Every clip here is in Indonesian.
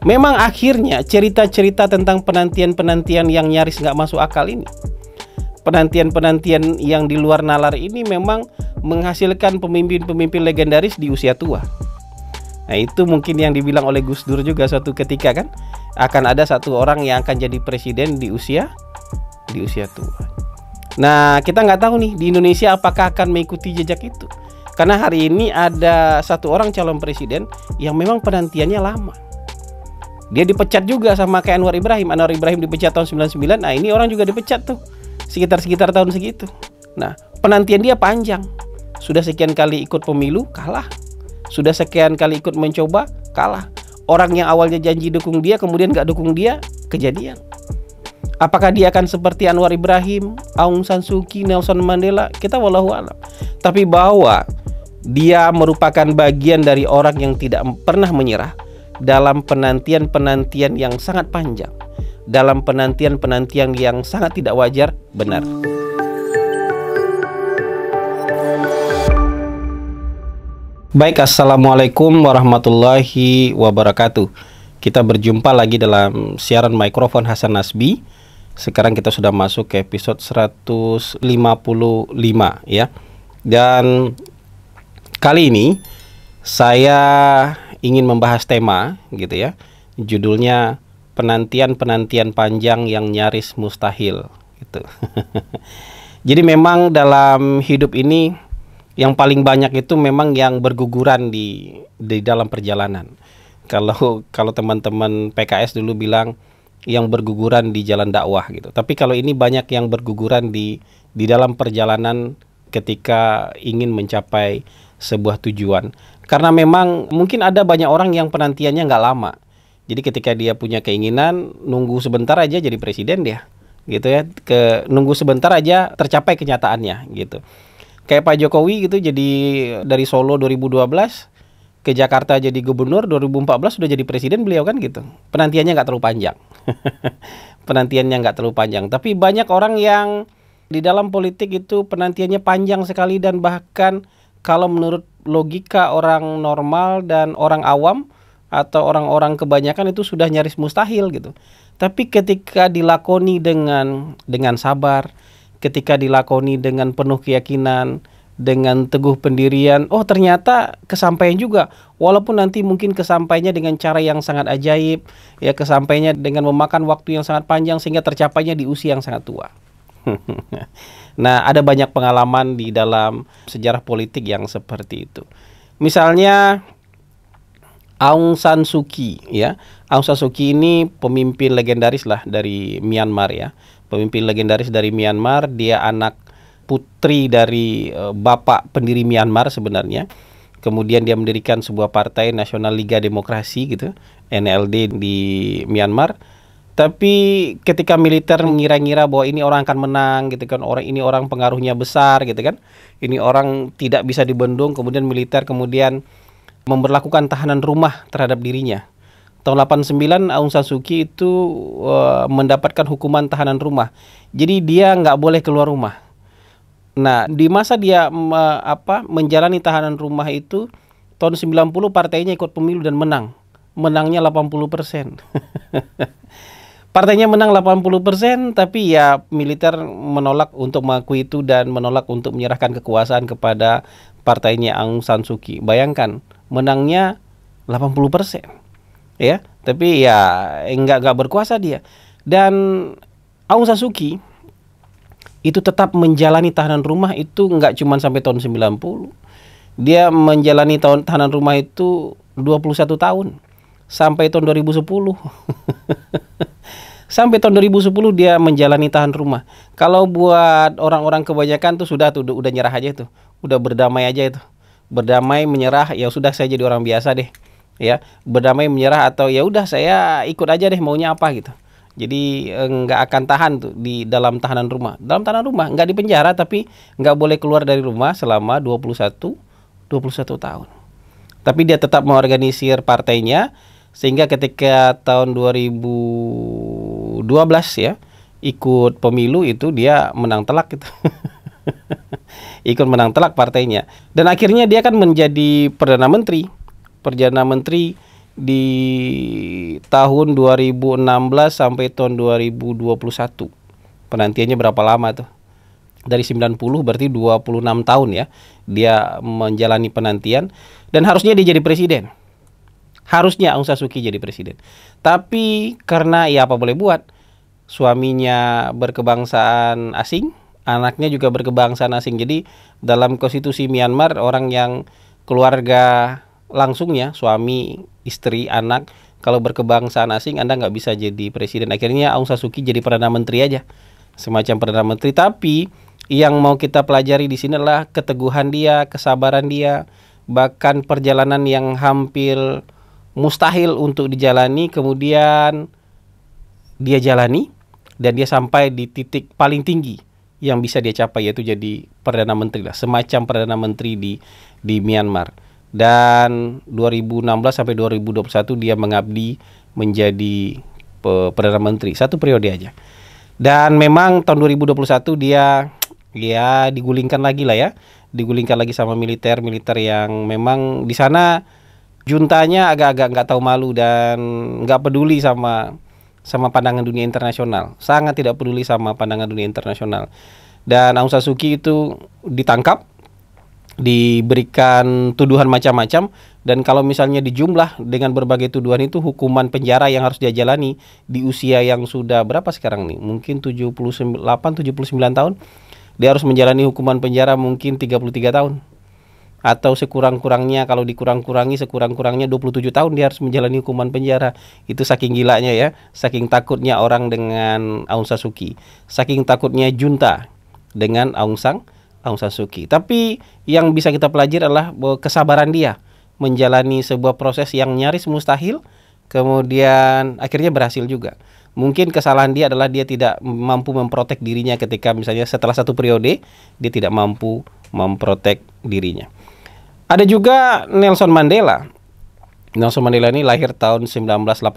Memang akhirnya cerita-cerita tentang penantian-penantian yang nyaris nggak masuk akal ini, penantian-penantian yang di luar nalar ini memang menghasilkan pemimpin-pemimpin legendaris di usia tua. Nah, itu mungkin yang dibilang oleh Gus Dur juga suatu ketika kan, akan ada satu orang yang akan jadi presiden di usia tua. Nah, kita nggak tahu nih di Indonesia apakah akan mengikuti jejak itu. Karena hari ini ada satu orang calon presiden yang memang penantiannya lama. Dia dipecat juga sama kayak Anwar Ibrahim. Anwar Ibrahim dipecat tahun 99. Nah, ini orang juga dipecat tuh sekitar tahun segitu. Nah, penantian dia panjang. Sudah sekian kali ikut pemilu, kalah. Sudah sekian kali ikut mencoba, kalah. Orang yang awalnya janji dukung dia, kemudian nggak dukung dia, kejadian. Apakah dia akan seperti Anwar Ibrahim, Aung San Suu Kyi, Nelson Mandela? Kita wallahu a'lam. Tapi bahwa dia merupakan bagian dari orang yang tidak pernah menyerah dalam penantian-penantian yang sangat panjang, dalam penantian-penantian yang sangat tidak wajar, benar. Baik, assalamualaikum warahmatullahi wabarakatuh. Kita berjumpa lagi dalam siaran mikrofon Hasan Nasbi. Sekarang kita sudah masuk ke episode 155 ya. Dan kali ini saya ingin membahas tema gitu ya. Judulnya penantian-penantian panjang yang nyaris mustahil gitu. Jadi memang dalam hidup ini yang paling banyak itu memang yang berguguran di dalam perjalanan. Kalau teman-teman PKS dulu bilang yang berguguran di jalan dakwah gitu. Tapi kalau ini banyak yang berguguran di dalam perjalanan ketika ingin mencapai sebuah tujuan. Karena memang mungkin ada banyak orang yang penantiannya nggak lama. Jadi ketika dia punya keinginan, nunggu sebentar aja jadi presiden dia, gitu ya. Nunggu sebentar aja tercapai kenyataannya, gitu. Kayak Pak Jokowi gitu, jadi dari Solo 2012 ke Jakarta jadi gubernur, 2014 sudah jadi presiden beliau kan gitu. Penantiannya nggak terlalu panjang. Penantiannya nggak terlalu panjang. Tapi banyak orang yang di dalam politik itu penantiannya panjang sekali, dan bahkan kalau menurut logika orang normal dan orang awam atau orang-orang kebanyakan itu sudah nyaris mustahil gitu. Tapi ketika dilakoni dengan sabar, ketika dilakoni dengan penuh keyakinan, dengan teguh pendirian, oh ternyata kesampaian juga. Walaupun nanti mungkin kesampaiannya dengan cara yang sangat ajaib, ya kesampaiannya dengan memakan waktu yang sangat panjang sehingga tercapainya di usia yang sangat tua. Nah, ada banyak pengalaman di dalam sejarah politik yang seperti itu. Misalnya Aung San Suu Kyi ya. Aung San Suu Kyi ini pemimpin legendaris lah dari Myanmar ya. Pemimpin legendaris dari Myanmar, dia anak putri dari bapak pendiri Myanmar sebenarnya. Kemudian dia mendirikan sebuah partai Nasional Liga Demokrasi gitu, NLD di Myanmar. Tapi ketika militer mengira-ngira bahwa ini orang akan menang gitu kan, ini orang pengaruhnya besar gitu kan, ini orang tidak bisa dibendung, kemudian militer kemudian memberlakukan tahanan rumah terhadap dirinya. Tahun 89 Aung San Suu Kyi itu mendapatkan hukuman tahanan rumah. Jadi dia nggak boleh keluar rumah. Nah, di masa dia menjalani tahanan rumah itu, tahun 90 partainya ikut pemilu dan menang. Menangnya 80%. Partainya menang 80%, tapi ya militer menolak untuk mengakui itu dan menolak untuk menyerahkan kekuasaan kepada partainya Aung San Suu Kyi. Bayangkan, menangnya 80%. Ya, tapi ya enggak berkuasa dia. Dan Aung San Suu Kyi itu tetap menjalani tahanan rumah itu enggak cuma sampai tahun 90. Dia menjalani tahanan rumah itu 21 tahun. Sampai tahun 2010. Sampai tahun 2010 dia menjalani tahan rumah. Kalau buat orang-orang kebanyakan tuh udah nyerah aja tuh. Udah berdamai aja itu. Berdamai, menyerah, ya sudah saya jadi orang biasa deh. Ya, berdamai, menyerah, atau ya udah saya ikut aja deh maunya apa gitu. Jadi nggak akan tahan tuh di dalam tahanan rumah. Dalam tahanan rumah, nggak di penjara, tapi nggak boleh keluar dari rumah selama 21 tahun. Tapi dia tetap mengorganisir partainya, sehingga ketika tahun 2012 ya ikut pemilu itu dia menang telak gitu. Ikut menang telak partainya. Dan akhirnya dia kan menjadi Perdana Menteri di tahun 2016 sampai tahun 2021. Penantiannya berapa lama tuh? Dari 90 berarti 26 tahun ya. Dia menjalani penantian dan harusnya dia jadi presiden. Harusnya Aung San Suu Kyi jadi presiden. Tapi karena ya apa boleh buat, suaminya berkebangsaan asing, anaknya juga berkebangsaan asing. Jadi dalam konstitusi Myanmar, orang yang keluarga langsungnya, suami, istri, anak, kalau berkebangsaan asing Anda nggak bisa jadi presiden. Akhirnya Aung San Suu Kyi jadi Perdana Menteri aja, semacam Perdana Menteri. Tapi yang mau kita pelajari di sini adalah keteguhan dia, kesabaran dia, bahkan perjalanan yang hampir mustahil untuk dijalani, kemudian dia jalani dan dia sampai di titik paling tinggi yang bisa dia capai, yaitu jadi Perdana Menteri lah, semacam Perdana Menteri di Myanmar. Dan 2016 sampai 2021 dia mengabdi menjadi Perdana Menteri, satu periode aja. Dan memang tahun 2021 dia ya digulingkan lagi lah ya, digulingkan lagi sama militer yang memang di sana juntanya agak-agak nggak tahu malu dan nggak peduli sama pandangan dunia internasional, sangat tidak peduli sama pandangan dunia internasional. Dan Aung San Suu Kyi itu ditangkap, diberikan tuduhan macam-macam, dan kalau misalnya dijumlah dengan berbagai tuduhan itu, hukuman penjara yang harus dia jalani di usia yang sudah berapa sekarang nih? Mungkin 78, 79 tahun. Dia harus menjalani hukuman penjara mungkin 33 tahun. Atau sekurang-kurangnya, kalau dikurang-kurangi, sekurang-kurangnya 27 tahun dia harus menjalani hukuman penjara. Itu saking gilanya ya, saking takutnya orang dengan Aung San Suu Kyi, saking takutnya junta dengan Aung San Suu Kyi. Tapi yang bisa kita pelajari adalah kesabaran dia menjalani sebuah proses yang nyaris mustahil, kemudian akhirnya berhasil juga. Mungkin kesalahan dia adalah dia tidak mampu memprotek dirinya ketika misalnya setelah satu periode dia tidak mampu memprotek dirinya. Ada juga Nelson Mandela. Nelson Mandela ini lahir tahun 1918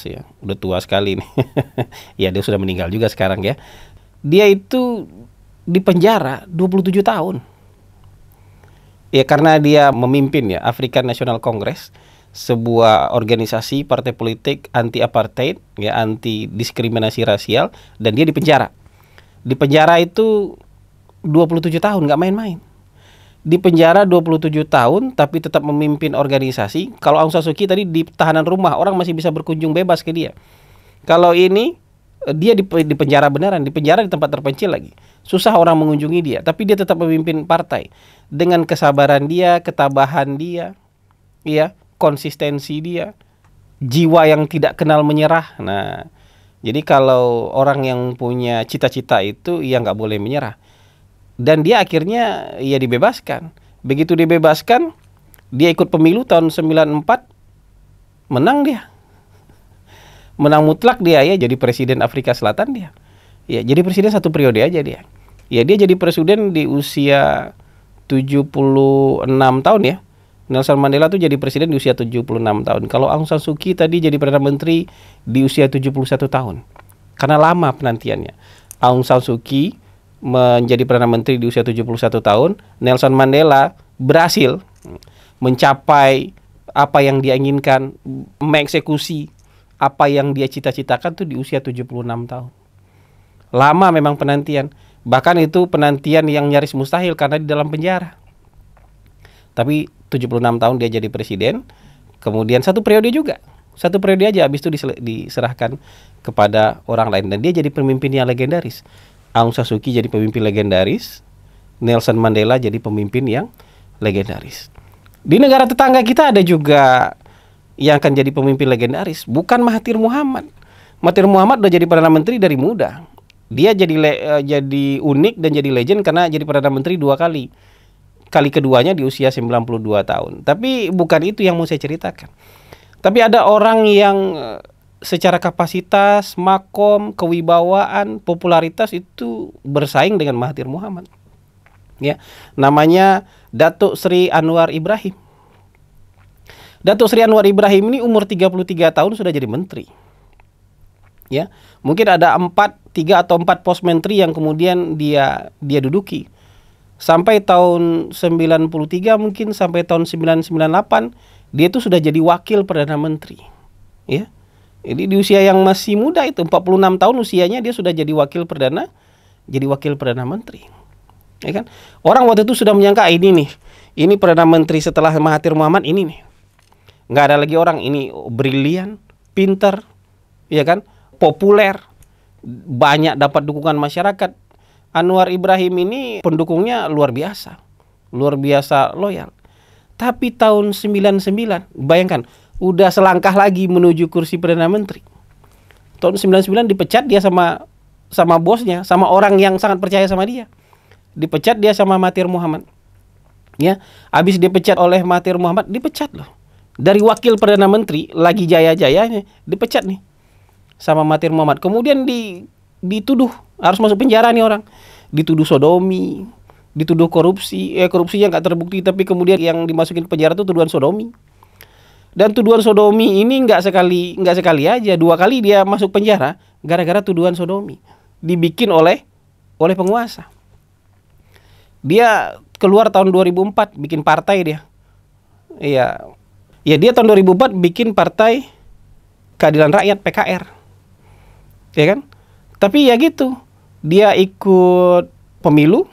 ya. Udah tua sekali nih. Ya, dia sudah meninggal juga sekarang ya. Dia itu di penjara 27 tahun. Ya, karena dia memimpin ya African National Congress, sebuah organisasi partai politik anti apartheid ya, anti diskriminasi rasial, dan dia di penjara. Di penjara itu 27 tahun, nggak main-main. Di penjara 27 tahun tapi tetap memimpin organisasi. Kalau Aung San Suu Kyi tadi di tahanan rumah, orang masih bisa berkunjung bebas ke dia. Kalau ini dia di penjara beneran, di penjara di tempat terpencil lagi. Susah orang mengunjungi dia, tapi dia tetap memimpin partai dengan kesabaran dia, ketabahan dia, ya, konsistensi dia, jiwa yang tidak kenal menyerah. Nah, jadi kalau orang yang punya cita-cita itu ya nggak boleh menyerah. Dan dia akhirnya ya dibebaskan. Begitu dibebaskan, dia ikut pemilu tahun 94, menang dia. Menang mutlak dia ya, jadi presiden Afrika Selatan dia. Ya, jadi presiden satu periode aja dia. Ya, dia jadi presiden di usia 76 tahun ya. Nelson Mandela tuh jadi presiden di usia 76 tahun. Kalau Aung San Suu Kyi tadi jadi Perdana Menteri di usia 71 tahun. Karena lama penantiannya. Aung San Suu Kyi menjadi Perdana Menteri di usia 71 tahun. Nelson Mandela berhasil mencapai apa yang dia inginkan, mengeksekusi apa yang dia cita-citakan tuh di usia 76 tahun. Lama memang penantian. Bahkan itu penantian yang nyaris mustahil karena di dalam penjara. Tapi 76 tahun dia jadi presiden. Kemudian satu periode juga. Satu periode aja, habis itu diserahkan kepada orang lain. Dan dia jadi pemimpin yang legendaris. Aung San Suu Kyi jadi pemimpin legendaris. Nelson Mandela jadi pemimpin yang legendaris. Di negara tetangga kita ada juga yang akan jadi pemimpin legendaris. Bukan Mahathir Mohamad. Mahathir Mohamad udah jadi Perdana Menteri dari muda. Dia jadi unik dan jadi legend karena jadi Perdana Menteri 2 kali. Kali keduanya di usia 92 tahun. Tapi bukan itu yang mau saya ceritakan. Tapi ada orang yang secara kapasitas, makom, kewibawaan, popularitas itu bersaing dengan Mahathir Mohamad. Ya, namanya Datuk Sri Anwar Ibrahim. Datuk Sri Anwar Ibrahim ini umur 33 tahun sudah jadi menteri. Ya, mungkin ada 3 atau 4 pos menteri yang kemudian dia duduki. Sampai tahun 93 mungkin sampai tahun 998 Dia itu sudah jadi wakil Perdana Menteri. Ya. Jadi di usia yang masih muda itu 46 tahun usianya dia sudah jadi wakil Perdana Menteri. Ya kan? Orang waktu itu sudah menyangka ini Perdana Menteri setelah Mahathir Muhammad ini nih. Nggak ada lagi orang ini brilian, pinter, ya kan? Populer, banyak dapat dukungan masyarakat. Anwar Ibrahim ini pendukungnya luar biasa loyal. Tapi tahun 99, bayangkan, udah selangkah lagi menuju kursi Perdana Menteri. Tahun 99 dipecat dia sama bosnya, sama orang yang sangat percaya sama dia. Dipecat dia sama Mahathir Muhammad. Ya, habis dipecat oleh Mahathir Muhammad, dipecat loh. Dari wakil Perdana Menteri, lagi jaya-jayanya, dipecat nih sama Mahathir Muhammad. Kemudian dituduh harus masuk penjara nih orang. Dituduh sodomi, dituduh korupsi. Korupsinya nggak terbukti, tapi kemudian yang dimasukin penjara itu tuduhan sodomi. Dan tuduhan sodomi ini nggak sekali aja, 2 kali dia masuk penjara gara-gara tuduhan sodomi. Dibikin oleh penguasa. Dia keluar tahun 2004 bikin partai dia. Iya. Ya dia tahun 2004 bikin Partai Keadilan Rakyat PKR. Ya kan? Tapi ya gitu. Dia ikut pemilu,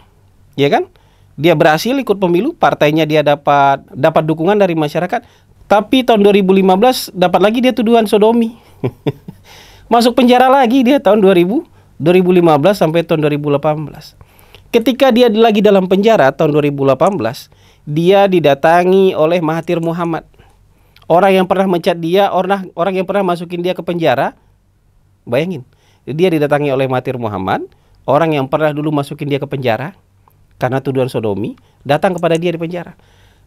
ya kan? Dia berhasil ikut pemilu, partainya dia dapat dukungan dari masyarakat. Tapi tahun 2015 dapat lagi dia tuduhan sodomi. Masuk penjara lagi dia tahun 2015 sampai tahun 2018. Ketika dia lagi dalam penjara tahun 2018, dia didatangi oleh Mahathir Muhammad. Orang yang pernah mencat dia, orang yang pernah masukin dia ke penjara. Bayangin, dia didatangi oleh Mahathir Muhammad, orang yang pernah dulu masukin dia ke penjara karena tuduhan sodomi, datang kepada dia di penjara.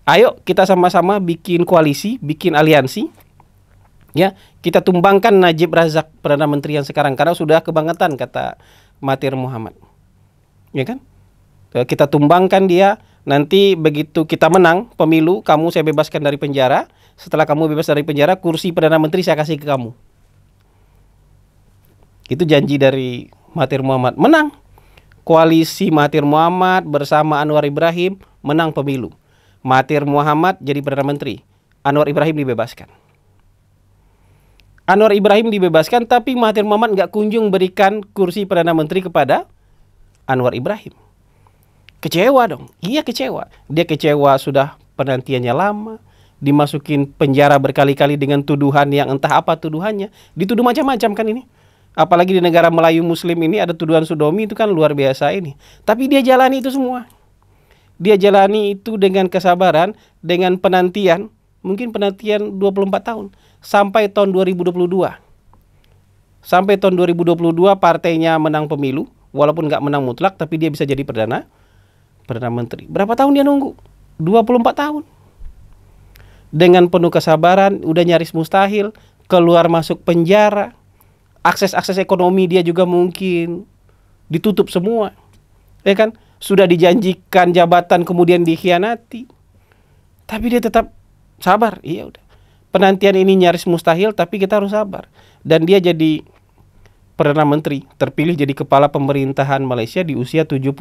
Ayo kita sama-sama bikin koalisi, bikin aliansi. Ya, kita tumbangkan Najib Razak, Perdana Menteri yang sekarang, karena sudah kebangetan kata Mahathir Muhammad. Ya kan? Kita tumbangkan dia. Nanti begitu kita menang pemilu, kamu saya bebaskan dari penjara. Setelah kamu bebas dari penjara, kursi Perdana Menteri saya kasih ke kamu. Itu janji dari Mahathir Muhammad. Menang. Koalisi Mahathir Muhammad bersama Anwar Ibrahim menang pemilu. Mahathir Muhammad jadi Perdana Menteri. Anwar Ibrahim dibebaskan. Anwar Ibrahim dibebaskan, tapi Mahathir Muhammad nggak kunjung berikan kursi Perdana Menteri kepada Anwar Ibrahim. Kecewa dong. Iya kecewa. Dia kecewa sudah penantiannya lama. Dimasukin penjara berkali-kali dengan tuduhan yang entah apa tuduhannya. Dituduh macam-macam kan ini. Apalagi di negara Melayu Muslim ini ada tuduhan sodomi, itu kan luar biasa ini. Tapi dia jalani itu semua. Dia jalani itu dengan kesabaran, dengan penantian. Mungkin penantian 24 tahun. Sampai tahun 2022. Sampai tahun 2022 partainya menang pemilu. Walaupun nggak menang mutlak, tapi dia bisa jadi Perdana Menteri. Berapa tahun dia nunggu? 24 tahun. Dengan penuh kesabaran, udah nyaris mustahil, keluar masuk penjara. Akses ekonomi dia juga mungkin ditutup semua. Ya kan? Sudah dijanjikan jabatan kemudian dikhianati. Tapi dia tetap sabar. Iya udah. Penantian ini nyaris mustahil, tapi kita harus sabar. Dan dia jadi Perdana Menteri, terpilih jadi kepala pemerintahan Malaysia di usia 75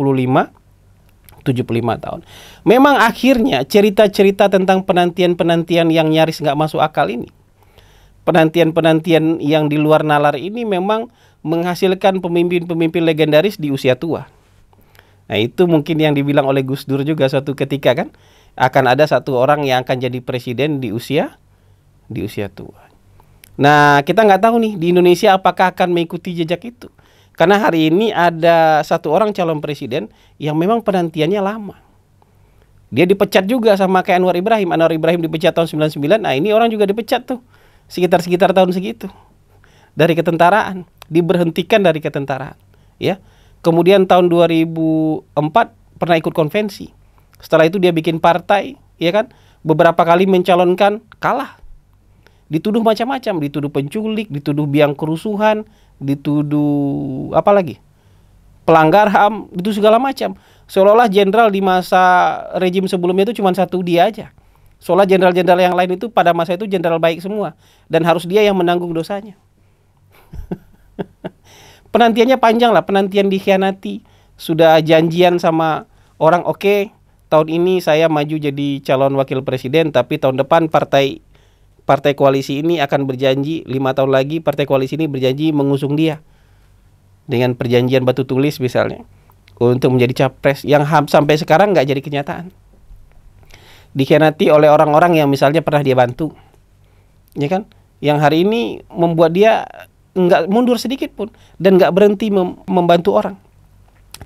tahun. Memang akhirnya cerita-cerita tentang penantian-penantian yang nyaris nggak masuk akal ini, penantian-penantian yang di luar nalar ini memang menghasilkan pemimpin-pemimpin legendaris di usia tua. Nah itu mungkin yang dibilang oleh Gus Dur juga suatu ketika kan, akan ada satu orang yang akan jadi presiden di usia tua. Nah kita nggak tahu nih di Indonesia apakah akan mengikuti jejak itu. Karena hari ini ada satu orang calon presiden yang memang penantiannya lama. Dia dipecat juga sama kayak Anwar Ibrahim. Anwar Ibrahim dipecat tahun 99. Nah ini orang juga dipecat tuh. Sekitar tahun segitu. Dari ketentaraan. Diberhentikan dari ketentaraan. Ya. Kemudian tahun 2004 pernah ikut konvensi. Setelah itu dia bikin partai. Ya kan. Beberapa kali mencalonkan, kalah. Dituduh macam-macam. Dituduh penculik, dituduh biang kerusuhan, dituduh apa lagi? Pelanggar HAM, itu segala macam. Seolah-olah jenderal di masa rejim sebelumnya itu cuma satu dia aja. Seolah jenderal-jenderal yang lain itu pada masa itu jenderal baik semua. Dan harus dia yang menanggung dosanya. Penantiannya panjang lah, penantian dikhianati. Sudah janjian sama orang oke, tahun ini saya maju jadi calon wakil presiden, tapi tahun depan partai partai koalisi ini akan berjanji 5 tahun lagi partai koalisi ini berjanji mengusung dia dengan perjanjian batu tulis misalnya untuk menjadi capres yang sampai sekarang nggak jadi kenyataan. Dikhianati oleh orang-orang yang misalnya pernah dia bantu, ya kan? Yang hari ini membuat dia nggak mundur sedikit pun dan nggak berhenti membantu orang,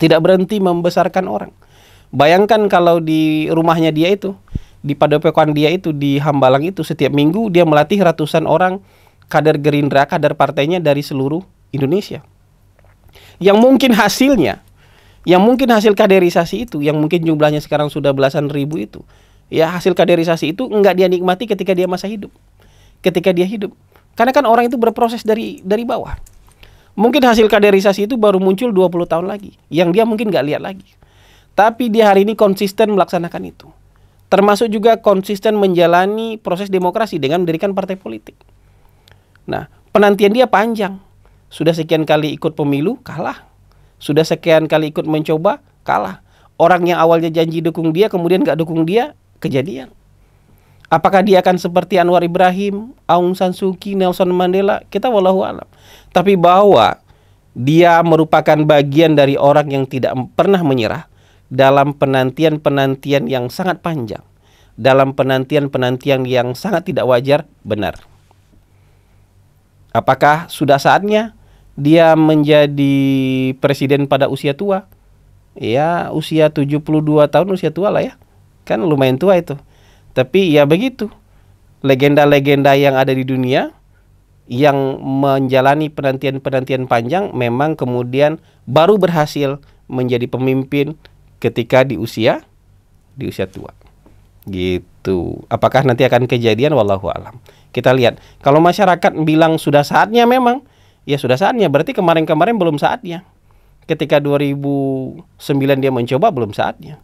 tidak berhenti membesarkan orang. Bayangkan kalau di rumahnya dia itu, di padepokan dia itu di Hambalang itu, setiap minggu dia melatih ratusan orang kader Gerindra, kader partainya dari seluruh Indonesia. Yang mungkin hasil kaderisasi itu, yang mungkin jumlahnya sekarang sudah belasan ribu itu, ya hasil kaderisasi itu enggak dia nikmati ketika dia masa hidup, ketika dia hidup. Karena kan orang itu berproses dari bawah. Mungkin hasil kaderisasi itu baru muncul 20 tahun lagi, yang dia mungkin nggak lihat lagi. Tapi dia hari ini konsisten melaksanakan itu. Termasuk juga konsisten menjalani proses demokrasi dengan mendirikan partai politik. Nah, penantian dia panjang. Sudah sekian kali ikut pemilu, kalah. Sudah sekian kali ikut mencoba, kalah. Orang yang awalnya janji dukung dia, kemudian nggak dukung dia, kejadian. Apakah dia akan seperti Anwar Ibrahim, Aung San Suu Kyi, Nelson Mandela? Kita wallahu alam. Tapi bahwa dia merupakan bagian dari orang yang tidak pernah menyerah dalam penantian-penantian yang sangat panjang, dalam penantian-penantian yang sangat tidak wajar, benar. Apakah sudah saatnya dia menjadi presiden pada usia tua? Ya, usia 72 tahun, usia tua lah ya. Kan lumayan tua itu. Tapi ya begitu. Legenda-legenda yang ada di dunia yang menjalani penantian-penantian panjang memang kemudian baru berhasil menjadi pemimpin ketika di usia tua. Gitu. Apakah nanti akan kejadian? Wallahu alam. Kita lihat. Kalau masyarakat bilang sudah saatnya, memang ya sudah saatnya. Berarti kemarin-kemarin belum saatnya. Ketika 2009 dia mencoba, belum saatnya.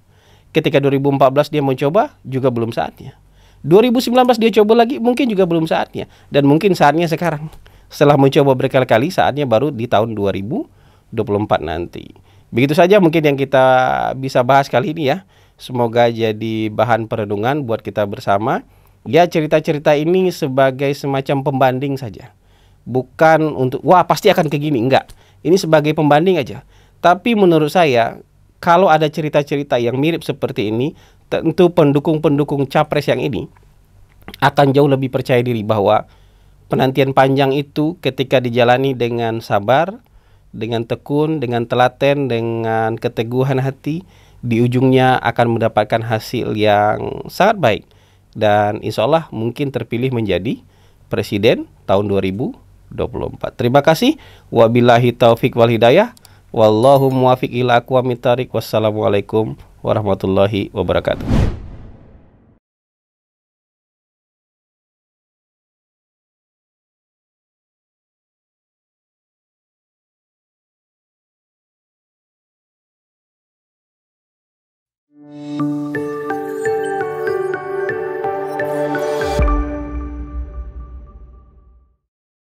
Ketika 2014 dia mencoba, juga belum saatnya. 2019 dia coba lagi, mungkin juga belum saatnya. Dan mungkin saatnya sekarang. Setelah mencoba berkali-kali, saatnya baru di tahun 2024 nanti. Begitu saja mungkin yang kita bisa bahas kali ini ya. Semoga jadi bahan perenungan buat kita bersama. Ya, cerita-cerita ini sebagai semacam pembanding saja. Bukan untuk, wah pasti akan kayak gini. Enggak. Ini sebagai pembanding aja. Tapi menurut saya, kalau ada cerita-cerita yang mirip seperti ini, tentu pendukung-pendukung capres yang ini akan jauh lebih percaya diri bahwa penantian panjang itu ketika dijalani dengan sabar, dengan tekun, dengan telaten, dengan keteguhan hati, di ujungnya akan mendapatkan hasil yang sangat baik. Dan insya Allah mungkin terpilih menjadi presiden tahun 2024. Terima kasih. Wabillahi taufik wal hidayah. Wallahu muwafiq ila aqwamit thariq. Wassalamualaikum warahmatullahi wabarakatuh.